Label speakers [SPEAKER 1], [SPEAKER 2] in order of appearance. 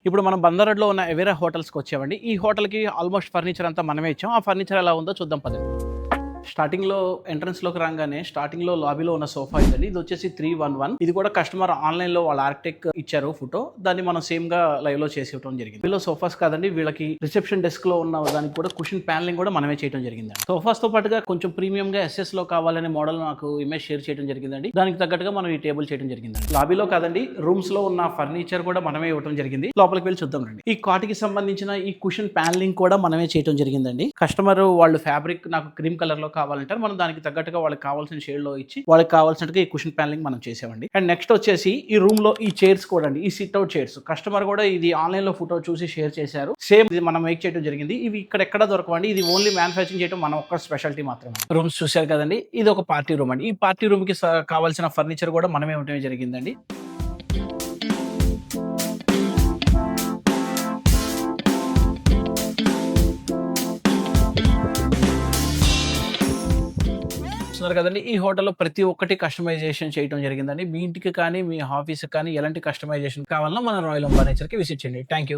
[SPEAKER 1] ఇప్పుడు మనం బందర్ రోడ్‌లో ఉన్న ఎవెరా హోటల్స్‌కి వచ్చామండి. ఈ హోటల్‌కి ఆల్‌మోస్ట్ ఫర్నిచర్ అంతా మనమే ఇచ్చాం. ఆ ఫర్నిచర్ ఎలా ఉందో చూద్దాం పదండి. స్టార్టింగ్‌లో ఎంట్రన్స్‌లోకి రాంగానే స్టార్టింగ్‌లో లాబీలో ఉన్న సోఫా ఇదండి. ఇది వచ్చేసి 311. ఇది కూడా కస్టమర్ ఆన్‌లైన్‌లో వాళ్ళ ఆర్కిటెక్ట్ ఇచ్చారు ఫోటో. దాన్ని మనం సేమ్‌గా లైవ్‌లో చేసి ఇవ్వడం జరిగింది. వీళ్ళ సోఫాస్ కాదండి, వీళ్ళకి రిసెప్షన్ డెస్క్‌లో ఉన్న దానికి కూడా కుషన్ ప్యానెలింగ్ కూడా మనమే చేయడం జరిగిందండి. సోఫాస్‌తో పాటుగా కొంచెం ప్రీమియంగా ఎస్ఎస్‌లో కావాలనే మోడల్ నాకు ఇమేజ్ షేర్ చేయడం జరిగిందండి. దానికి తగ్గట్టుగా మనం ఈ టేబుల్ చేయడం జరిగిందండి. లాబీలో కాదండి, రూమ్స్‌లో ఉన్న ఫర్నిచర్ కూడా మనమే ఇవ్వడం జరిగింది. లోపలికి వెళ్ళి చూద్దాం రండి. ఈ కాట్‌కి సంబంధించిన ఈ కుషన్ ప్యానెలింగ్ కూడా మనమే చేయడం జరిగిందండి. కస్టమర్ వాళ్ళు ఫ్యాబ్రిక్ నాకు క్రీమ్ కలర్‌లో కావాలంటారు. మనం దానికి తగ్గట్టుగా వాళ్ళకి కావాల్సిన షేడ్‌లో ఇచ్చి వాళ్ళకి కావాల్సినట్టుగా ఈ కుషన్ ప్యానెలింగ్ మనం చేసామండి. అండ్ నెక్స్ట్ వచ్చేసి ఈ రూమ్‌లో ఈ చైర్స్ కూడా అండి. ఈ సిట్ అవుట్ చైర్స్ కస్టమర్ కూడా ఇది ఆన్‌లైన్‌లో ఫోటో చూసి షేర్ చేశారు. సేమ్ ఇది మనం మేక్ చేయడం జరిగింది. ఇవి ఇక్కడ ఎక్కడ దొరకవండి. ఇది ఓన్లీ మ్యానుఫ్యాక్చరింగ్ చేయడం మన ఒక్క స్పెషాలిటీ మాత్రమే. రూమ్స్ చూశారు కదండి. ఇది ఒక పార్టీ రూమ్ అండి. ఈ పార్టీ రూమ్‌కి కావాల్సిన ఫర్నిచర్ కూడా మనమే ఇవ్వడమే జరిగిందండి. చూస్తున్నారు కదండి. ఈ హోటల్‌లో ప్రతి ఒక్కటి కస్టమైజేషన్ చేయడం జరిగిందండి. మీ ఇంటికి కానీ, మీ ఆఫీస్‌కి కానీ ఎలాంటి కస్టమైజేషన్ కావాలన్నా మన రాయల్ హోమ్ ఫర్నిచర్‌కి విజిట్ చేయండి. Thank you.